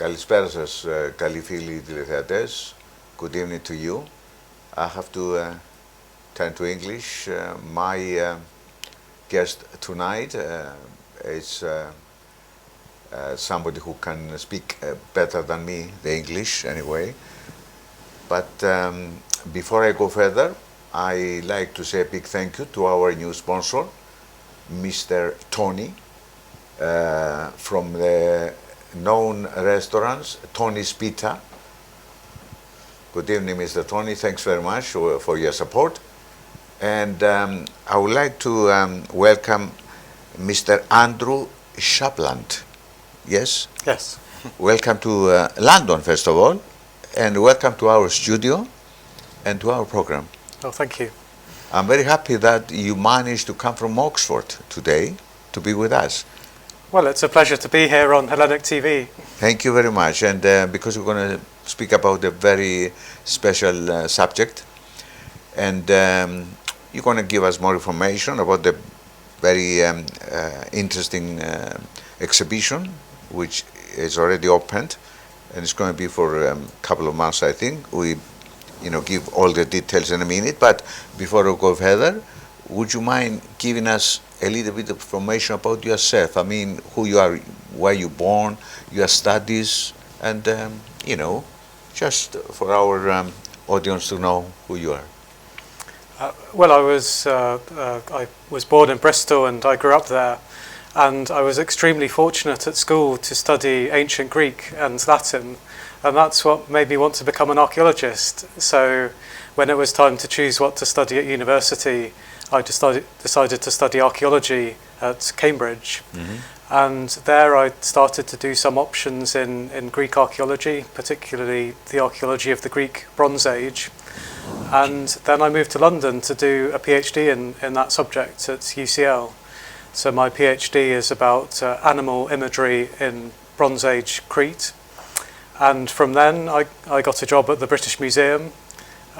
Καλησπέρα σας, καλοί φίλοι τηλεθεατές. Good evening to you. I have to turn to English. My guest tonight is somebody who can speak better than me, the English anyway. But before I go further, I like to say a big thank you to our new sponsor, Mr. Tony, from the known restaurants, Tony's Pizza. Good evening, Mr. Tony. Thanks very much for your support. And I would like to welcome Mr. Andrew Shapland. Yes? Yes. Welcome to London, first of all, and welcome to our studio and to our program. Oh, thank you. I'm very happy that you managed to come from Oxford today to be with us. Well, it's a pleasure to be here on Hellenic TV. Thank you very much. And because we're going to speak about a very special subject, and you're going to give us more information about the very interesting exhibition, which is already opened, and it's going to be for a couple of months, I think. We, give all the details in a minute, but before we go further, would you mind giving us a little bit of information about yourself? I mean, who you are, where you born, your studies, and just for our audience to know who you are. Well, I was born in Bristol and I grew up there, and I was extremely fortunate at school to study ancient Greek and Latin, and that's what made me want to become an archaeologist. So when it was time to choose what to study at university, I decided to study archaeology at Cambridge. Mm-hmm. And there I started to do some options in Greek archaeology, particularly the archaeology of the Greek Bronze Age. And then I moved to London to do a PhD in that subject at UCL. So my PhD is about animal imagery in Bronze Age Crete. And from then I got a job at the British Museum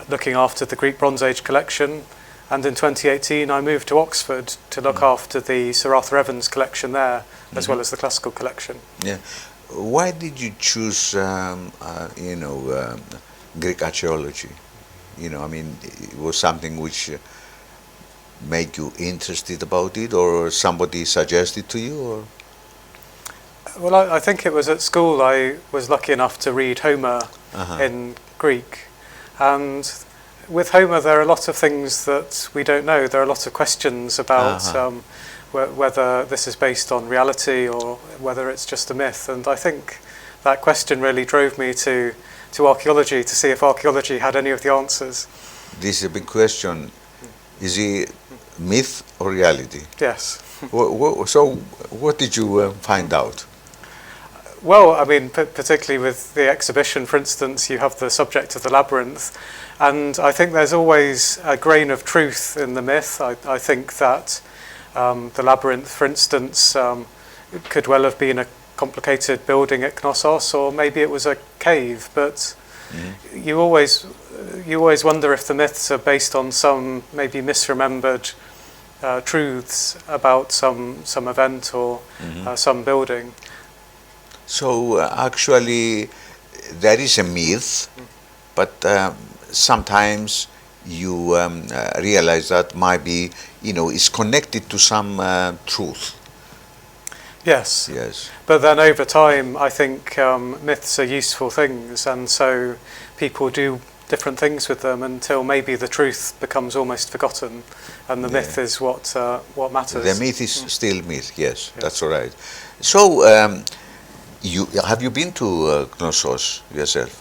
looking after the Greek Bronze Age collection. And in 2018, I moved to Oxford to look after the Sir Arthur Evans collection there, as well as the classical collection. Yeah. Why did you choose, Greek archaeology? It was something which made you interested about it, or somebody suggested to you, or? Well, I think it was at school. I was lucky enough to read Homer in Greek, and with Homer, there are a lot of things that we don't know. There are a lot of questions about whether this is based on reality or whether it's just a myth. And I think that question really drove me to archaeology, to see if archaeology had any of the answers. This is a big question. Is it myth or reality? Yes. So what did you find out? Well, I mean, particularly with the exhibition, for instance, you have the subject of the Labyrinth, and I think there's always a grain of truth in the myth. I think that the Labyrinth, for instance, could well have been a complicated building at Knossos, or maybe it was a cave, but you always wonder if the myths are based on some maybe misremembered truths about some event or some building. So actually there is a myth, but sometimes you realize that might be, is connected to some truth. Yes. Yes. But then over time, I think myths are useful things, and so people do different things with them until maybe the truth becomes almost forgotten, and the myth is what matters. The myth is still myth. Yes, that's all right. So. Have you been to Knossos yourself?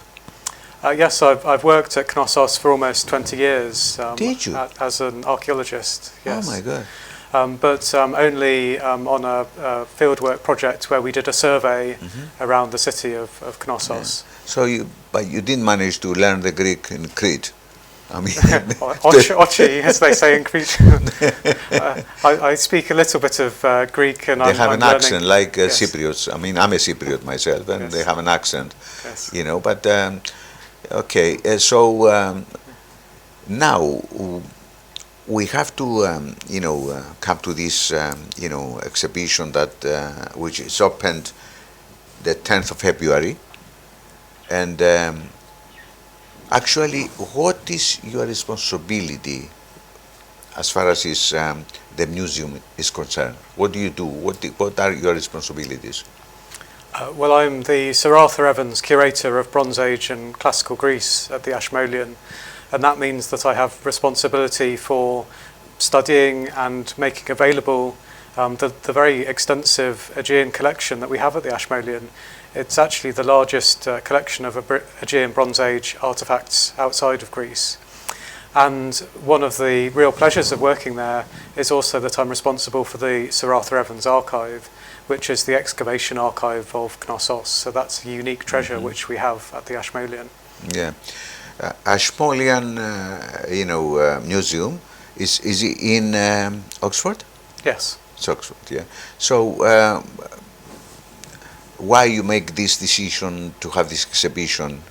Yes, I've worked at Knossos for almost 20 years. Did you? As an archaeologist, yes. Oh my God. But only on a fieldwork project where we did a survey around the city of Knossos. Yeah. So but you didn't manage to learn the Greek in Crete? I mean, Ochi, as they say in Crete. I speak a little bit of Greek, and they have an accent like Cypriots. I mean, I'm a Cypriot myself, and they have an accent, But okay, so now we have to, come to this, exhibition that which is opened the 10th of February And actually, what is your responsibility as far as the museum is concerned? What do you do? What are your responsibilities? Well, I'm the Sir Arthur Evans Curator of Bronze Age and Classical Greece at the Ashmolean, and that means that I have responsibility for studying and making available the very extensive Aegean collection that we have at the Ashmolean. It's actually the largest collection of Aegean Bronze Age artefacts outside of Greece. And one of the real pleasures of working there is also that I'm responsible for the Sir Arthur Evans Archive, which is the excavation archive of Knossos. So that's a unique treasure which we have at the Ashmolean. Yeah, Ashmolean, museum is it in Oxford? Yes. It's Oxford. Yeah. So why you make this decision to have this exhibition?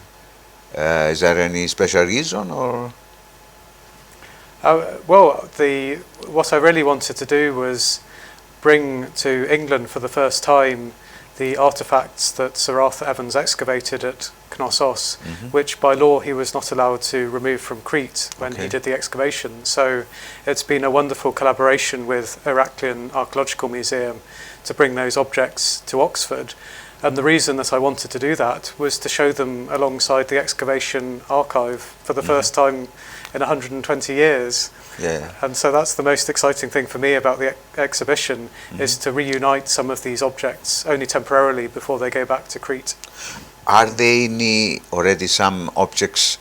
Is there any special reason or? Well, what I really wanted to do was bring to England for the first time the artefacts that Sir Arthur Evans excavated at Knossos, which by law he was not allowed to remove from Crete when he did the excavation. So it's been a wonderful collaboration with Heraclean Archaeological Museum to bring those objects to Oxford. And the reason that I wanted to do that was to show them alongside the excavation archive for the first time in 120 years. Yeah. And so that's the most exciting thing for me about the exhibition, is to reunite some of these objects only temporarily before they go back to Crete. Are there already some objects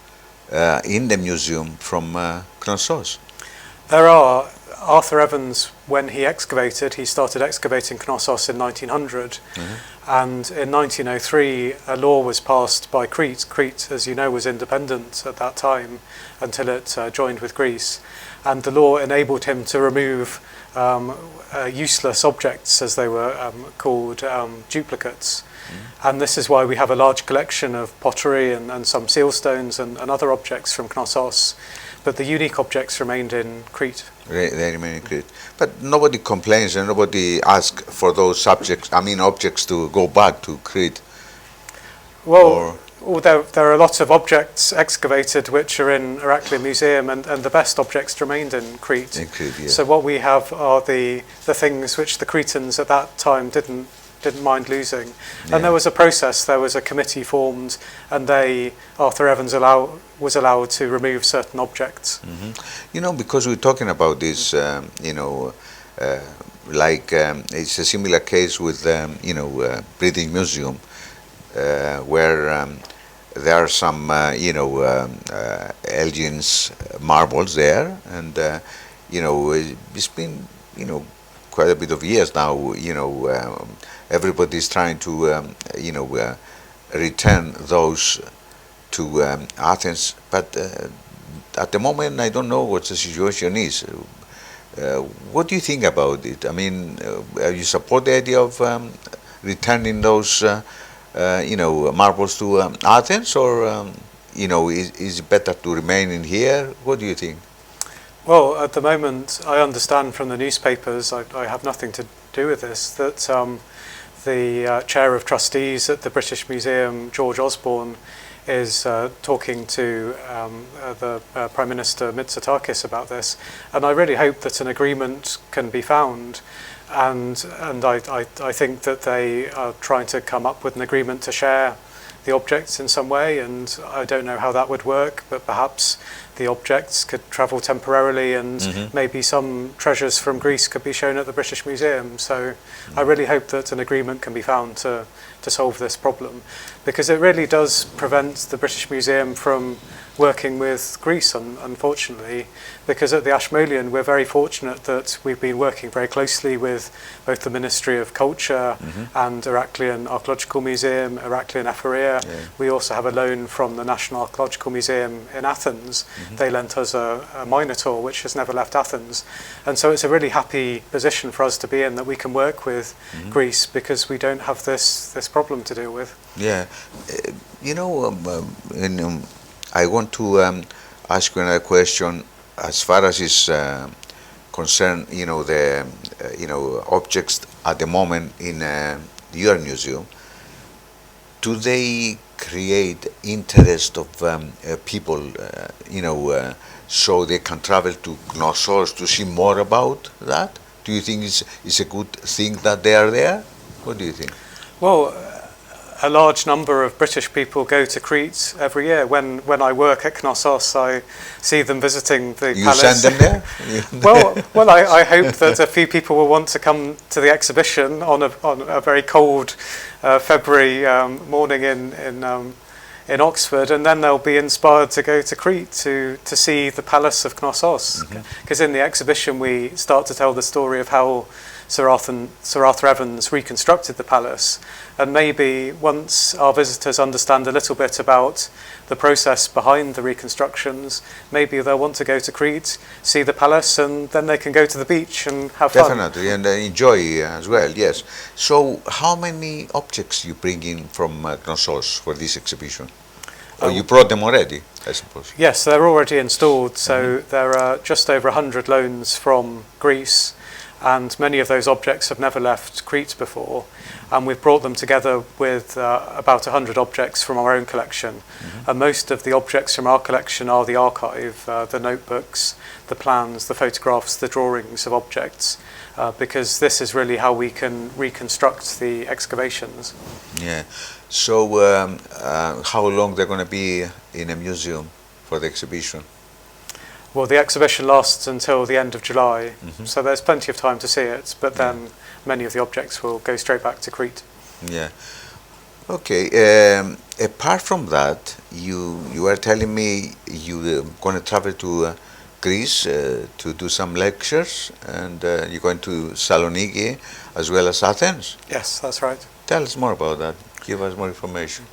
in the museum from Knossos? There are. Arthur Evans, when he started excavating Knossos in 1900, and in 1903 a law was passed by Crete. Crete, as you know, was independent at that time until it joined with Greece, and the law enabled him to remove useless objects, as they were called, duplicates. And this is why we have a large collection of pottery and some seal stones and other objects from Knossos. But the unique objects remained in Crete. They remain in Crete. But nobody complains and nobody asks for those objects to go back to Crete. Well, there are lots of objects excavated which are in Heraclean Museum, and the best objects remained in Crete. In Crete, yeah. So what we have are the things which the Cretans at that time didn't mind losing. Yeah. And there was a process, there was a committee formed, and Arthur Evans was allowed to remove certain objects. Because we're talking about this, it's a similar case with, British Museum, where there are some, Elgin's marbles there, and, it's been, quite a bit of years now, everybody's trying to, return those to Athens, but at the moment I don't know what the situation is. What do you think about it? I mean, you support the idea of returning those, marbles to Athens, or is it better to remain in here? What do you think? Well, at the moment, I understand from the newspapers, I have nothing to do with this, that the Chair of Trustees at the British Museum, George Osborne, is talking to the Prime Minister Mitsotakis about this, and I really hope that an agreement can be found, and I think that they are trying to come up with an agreement to share the objects in some way, and I don't know how that would work, but perhaps the objects could travel temporarily, and maybe some treasures from Greece could be shown at the British Museum. So I really hope that an agreement can be found to solve this problem, because it really does prevent the British Museum from working with Greece, unfortunately, because at the Ashmolean we're very fortunate that we've been working very closely with both the Ministry of Culture and Heraclean Archaeological Museum, Heraclean Ephoria. Yeah. We also have a loan from the National Archaeological Museum in Athens. They lent us a Minotaur which has never left Athens, and so it's a really happy position for us to be in, that we can work with Greece, because we don't have this problem to deal with. Yeah, I want to ask you another question as far as is concerned. The objects at the moment in your museum. Do they create interest of people, so they can travel to Knossos to see more about that? Do you think it's a good thing that they are there? What do you think? Well, a large number of British people go to Crete every year. When I work at Knossos, I see them visiting the palace. You send them there? well, I hope that a few people will want to come to the exhibition on a very cold February morning in Oxford, and then they'll be inspired to go to Crete to see the palace of Knossos. Because in the exhibition we start to tell the story of how Sir Arthur Evans reconstructed the palace, and maybe once our visitors understand a little bit about the process behind the reconstructions, maybe they'll want to go to Crete, see the palace, and then they can go to the beach and have fun. Definitely, and enjoy as well, yes. So how many objects you bring in from Knossos for this exhibition? You brought them already, I suppose. Yes, they're already installed, so there are just over 100 loans from Greece, and many of those objects have never left Crete before, and we've brought them together with about 100 objects from our own collection. And most of the objects from our collection are the archive, the notebooks, the plans, the photographs, the drawings of objects, because this is really how we can reconstruct the excavations. Yeah. So how long they're going to be in a museum for the exhibition? Well, the exhibition lasts until the end of July, so there's plenty of time to see it, but then many of the objects will go straight back to Crete. Yeah. Okay. Apart from that, you were telling me you're going to travel to Greece to do some lectures, and you're going to Thessaloniki as well as Athens? Yes, that's right. Tell us more about that. Give us more information.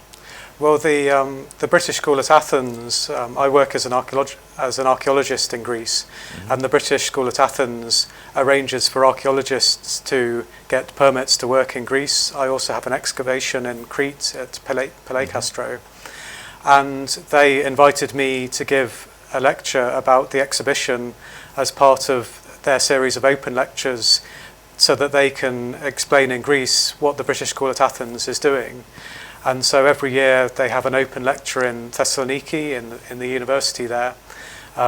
Well, the British School at Athens, I work as an archaeologist in Greece, and the British School at Athens arranges for archaeologists to get permits to work in Greece. I also have an excavation in Crete at Pelecastro, and they invited me to give a lecture about the exhibition as part of their series of open lectures, so that they can explain in Greece what the British School at Athens is doing. And so every year they have an open lecture in Thessaloniki, in the university there,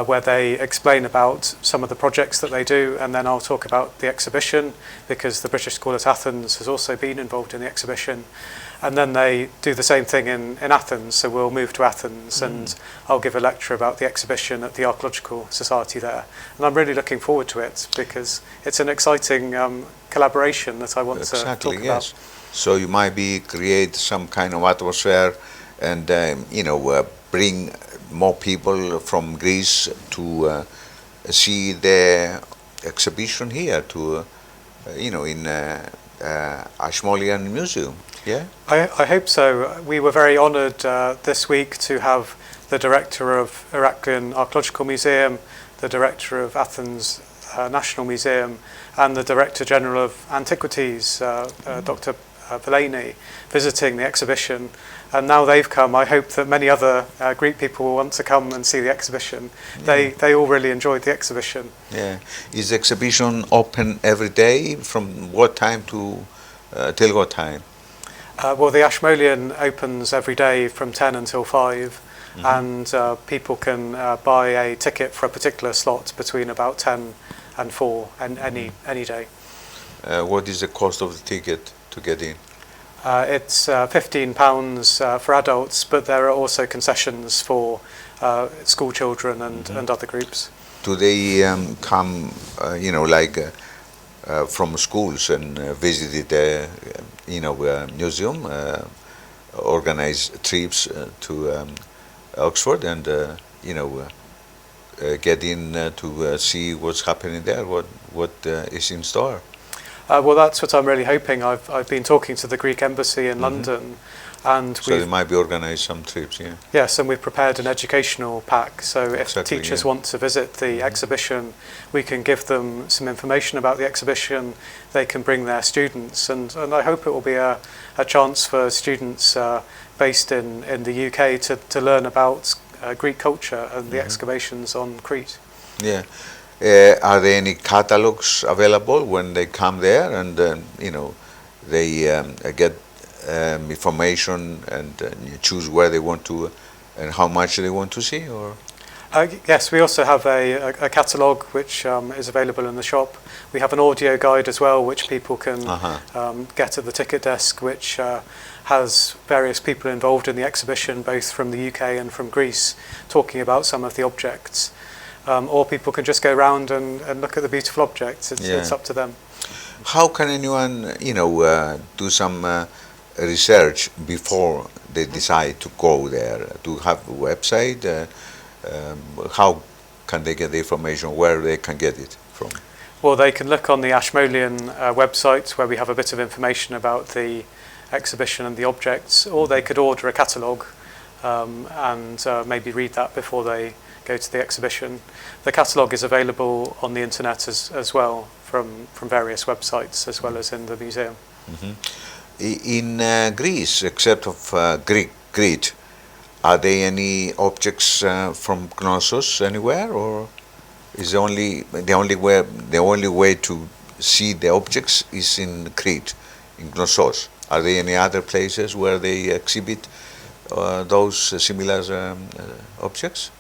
where they explain about some of the projects that they do, and then I'll talk about the exhibition, because the British School at Athens has also been involved in the exhibition. And then they do the same thing in Athens, so we'll move to Athens and I'll give a lecture about the exhibition at the Archaeological Society there. And I'm really looking forward to it, because it's an exciting collaboration that I want to talk about. So you might create some kind of atmosphere and bring more people from Greece to see the exhibition here to in Ashmolean Museum. Yeah, I hope so. We were very honoured this week to have the director of Heraklion Archaeological Museum, the director of Athens National Museum, and the Director General of Antiquities, Dr Xa, visiting the exhibition. And now they've come, I hope that many other Greek people will want to come and see the exhibition. They all really enjoyed the exhibition. Yeah. Is the exhibition open every day? From what time to till what time? Well, the Ashmolean opens every day from 10 until 5, and people can buy a ticket for a particular slot between about 10 and 4 and any day. What is the cost of the ticket to get in? It's £15 for adults, but there are also concessions for school children and other groups. Do they come, from schools and visit the museum, organize trips to Oxford and get in to see what's happening there, what is in store? Well, that's what I'm really hoping. I've been talking to the Greek embassy in London, and so they might be organised some trips. Yeah. Yes, and we've prepared an educational pack. So if teachers want to visit the exhibition, we can give them some information about the exhibition. They can bring their students, and I hope it will be a chance for students based in the UK to learn about Greek culture and the excavations on Crete. Yeah. Are there any catalogs available when they come there and they get information and choose where they want to and how much they want to see, or? Yes, we also have a catalogue which is available in the shop. We have an audio guide as well, which people can get at the ticket desk, which has various people involved in the exhibition, both from the UK and from Greece, talking about some of the objects. Or people can just go around and look at the beautiful objects. It's up to them. How can anyone, do some research before they decide to go there? To have a website? How can they get the information, where they can get it from? Well, they can look on the Ashmolean website, where we have a bit of information about the exhibition and the objects, or they could order a catalogue and maybe read that before they go to the exhibition. The catalogue is available on the internet as well from various websites, as well as in the museum. In Greece, except of Greek Crete, are there any objects from Knossos anywhere, or is the only way to see the objects is in Crete, in Knossos? Are there any other places where they exhibit those similar objects?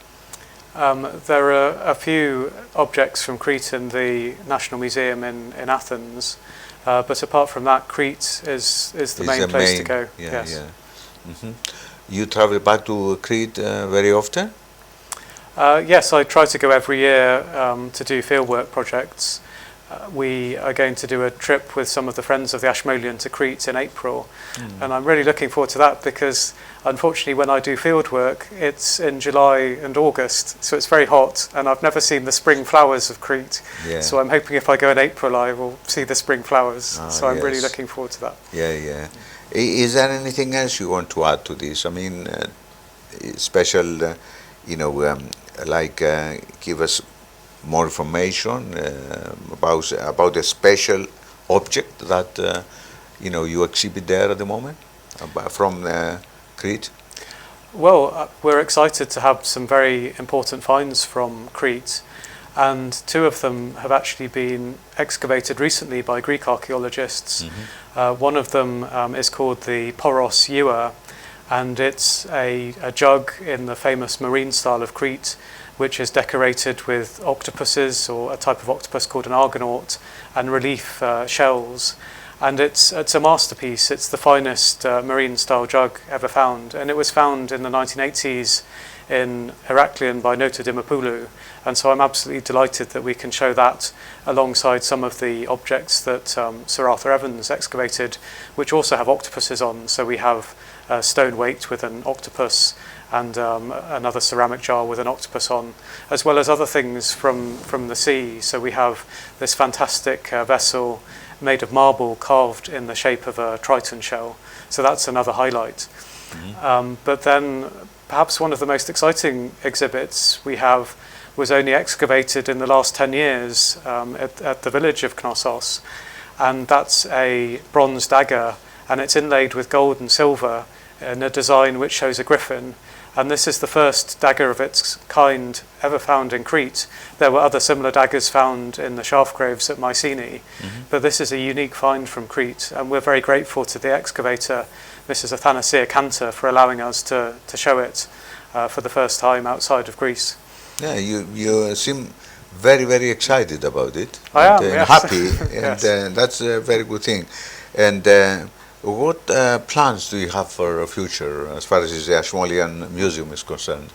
There are a few objects from Crete in the National Museum in Athens, but apart from that, Crete is the main place to go. Yes. You travel back to Crete very often? Yes, I try to go every year to do fieldwork projects. We are going to do a trip with some of the Friends of the Ashmolean to Crete in April, and I'm really looking forward to that, because unfortunately when I do fieldwork it's in July and August, so it's very hot, and I've never seen the spring flowers of Crete. So I'm hoping if I go in April I will see the spring flowers, so I'm really looking forward to that. Is there anything else you want to add to this? I mean, special, give us more information about a special object that you exhibit there at the moment from Crete? Well, we're excited to have some very important finds from Crete, and two of them have actually been excavated recently by Greek archaeologists. One of them is called the Poro sopha, and it's a jug in the famous marine style of Crete, which is decorated with octopuses, or a type of octopus called an argonaut, and relief shells. And it's a masterpiece. It's the finest marine style jug ever found, and it was found in the 1980s in Heraklion by Nota Dimopoulou, and so I'm absolutely delighted that we can show that alongside some of the objects that Sir Arthur Evans excavated, which also have octopuses on. So we have a stone weight with an octopus, and another ceramic jar with an octopus on, as well as other things from the sea. So we have this fantastic vessel made of marble carved in the shape of a triton shell. So that's another highlight. But then perhaps one of the most exciting exhibits we have was only excavated in the last 10 years at the village of Knossos, and that's a bronze dagger, and it's inlaid with gold and silver in a design which shows a griffin. And this is the first dagger of its kind ever found in Crete. There were other similar daggers found in the shaft groves at Mycenae, but this is a unique find from Crete, and we're very grateful to the excavator, Mrs. Athanasia Kantor, for allowing us to show it for the first time outside of Greece. Yeah, you seem very, very excited about it. I am, yes. Happy, and that's a very good thing. And what plans do you have for the future as far as the Ashmolean Museum is concerned?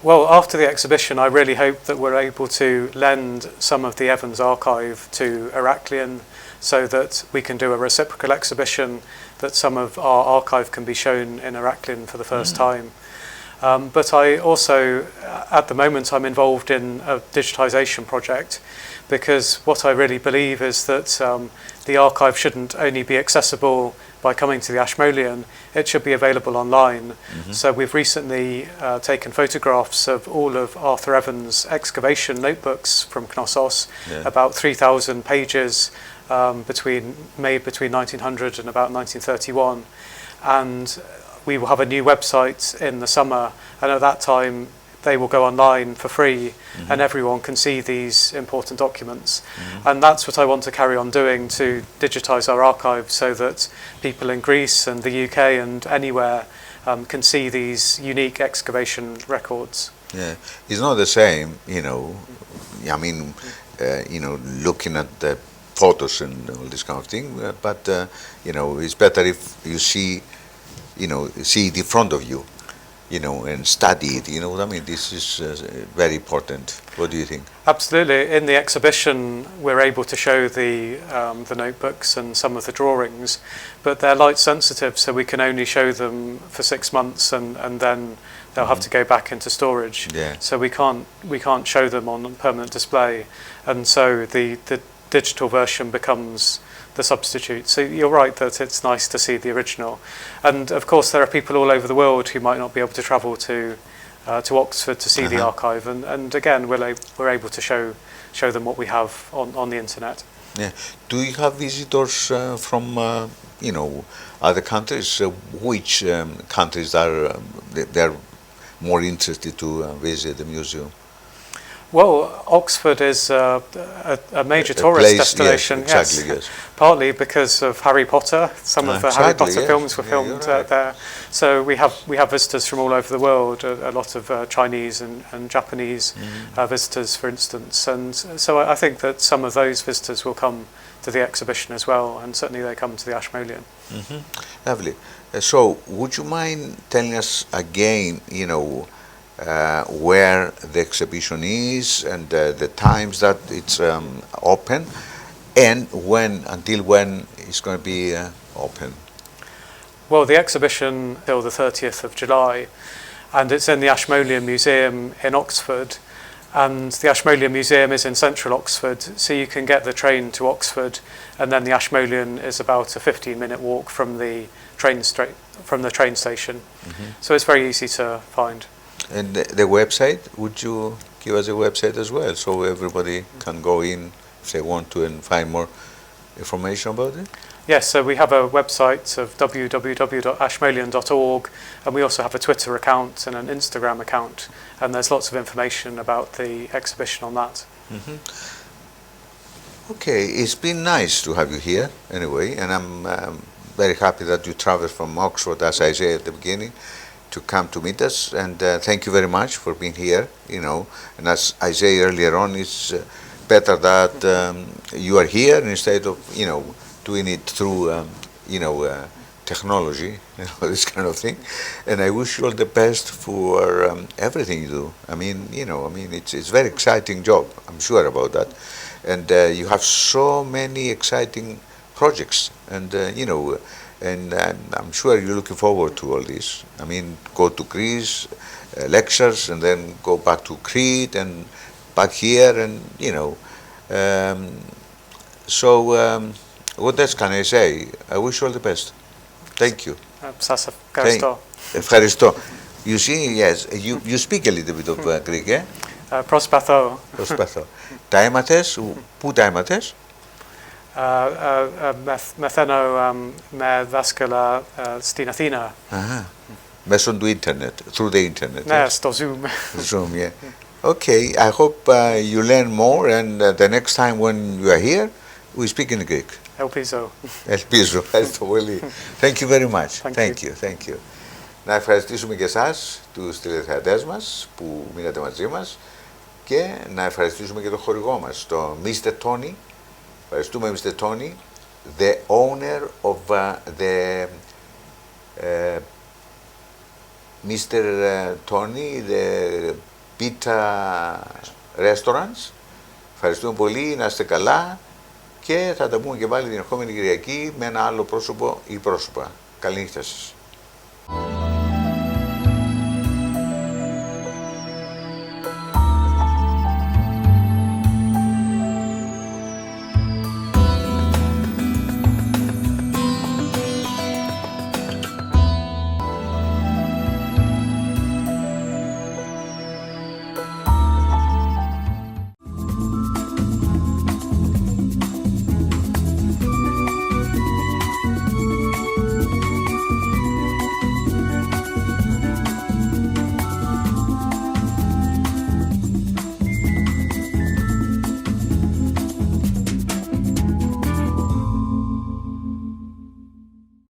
Well, after the exhibition, I really hope that we're able to lend some of the Evans archive to Heraklion, so that we can do a reciprocal exhibition, that some of our archive can be shown in Heraklion for the first time. But I also, at the moment, I'm involved in a digitization project, because what I really believe is that the archive shouldn't only be accessible by coming to the Ashmolean, it should be available online. So we've recently taken photographs of all of Arthur Evans' excavation notebooks from Knossos, about 3,000 pages made between 1900 and about 1931. And we will have a new website in the summer, and at that time they will go online for free, and everyone can see these important documents. And that's what I want to carry on doing, to digitize our archive so that people in Greece and the UK and anywhere can see these unique excavation records. Yeah, it's not the same, you know. I mean, you know, looking at the photos and all this kind of thing, but you know, it's better if you see, you know, see it in front of you, you know, and study it. You know what I mean? This is very important. What do you think? Absolutely. In the exhibition, we're able to show the notebooks and some of the drawings, but they're light sensitive, so we can only show them for 6 months, and then they'll have to go back into storage. Yeah. So we can't show them on permanent display, and so the digital version becomes the substitute. So you're right that it's nice to see the original, and of course there are people all over the world who might not be able to travel to Oxford to see the archive, and again we're able to show them what we have on the internet. Yeah. Do you have visitors from you know, other countries? Which countries are they're more interested to visit the museum? Well, Oxford is a major tourist destination, yes, exactly, yes. Partly because of Harry Potter. Some of the Harry Potter films were filmed there. So we have visitors from all over the world, a lot of Chinese and Japanese visitors, for instance. And so I think that some of those visitors will come to the exhibition as well, and certainly they come to the Ashmolean. Lovely. So would you mind telling us again, you know, where the exhibition is and the times that it's open, and until when it's going to be open? Well, the exhibition till the 30th of July, and it's in the Ashmolean Museum in Oxford, and the Ashmolean Museum is in central Oxford, so you can get the train to Oxford, and then the Ashmolean is about a 15-minute walk from the train station. So it's very easy to find. And the website, would you give us a website as well, so everybody can go in if they want to and find more information about it? Yes, so we have a website of www.ashmolean.org, and we also have a Twitter account and an Instagram account, and there's lots of information about the exhibition on that. Okay, it's been nice to have you here anyway, and I'm very happy that you traveled from Oxford, as I said at the beginning, to come to meet us, and thank you very much for being here, you know. And as I say earlier on, it's better that you are here instead of, you know, doing it through, you know, technology, you know, this kind of thing. And I wish you all the best for everything you do. I mean, you know, I mean, it's a very exciting job, I'm sure about that. And you have so many exciting projects, and you know, and I'm sure you're looking forward to all this. I mean, go to Greece, lectures, and then go back to Crete and back here, and you know. So what else can I say? I wish you all the best. Thank you. Σας ευχαριστώ. Ευχαριστώ. You see, yes, you speak a little bit of Greek, eh? Προσπαθώ. Προσπαθώ. Τα έμαθες, πού τα έμαθες? Μαθαίνω με δάσκαλα στην Αθήνα. Μέσω του ίντερνετ, through the internet. Ναι, στο Zoom. Zoom, yeah. Okay, I hope you learn more, and the next time when you are here, we speak in Greek. Ελπίζω. Ελπίζω, ευχαριστώ πολύ. Thank you very much. Thank you. Thank you. Να ευχαριστήσουμε και εσάς, τους τηλεθεατές μας, που μείνατε μαζί μας, και να ευχαριστήσουμε και τον χορηγό μας, τον Mr. Tony. Ευχαριστούμε, Mr. Tony, the owner of the Mr. Tony, the Pita Restaurants. Ευχαριστούμε πολύ, να είστε καλά, και θα τα πούμε και πάλι την ερχόμενη Κυριακή με ένα άλλο πρόσωπο ή πρόσωπα. Καλή νύχτα σας.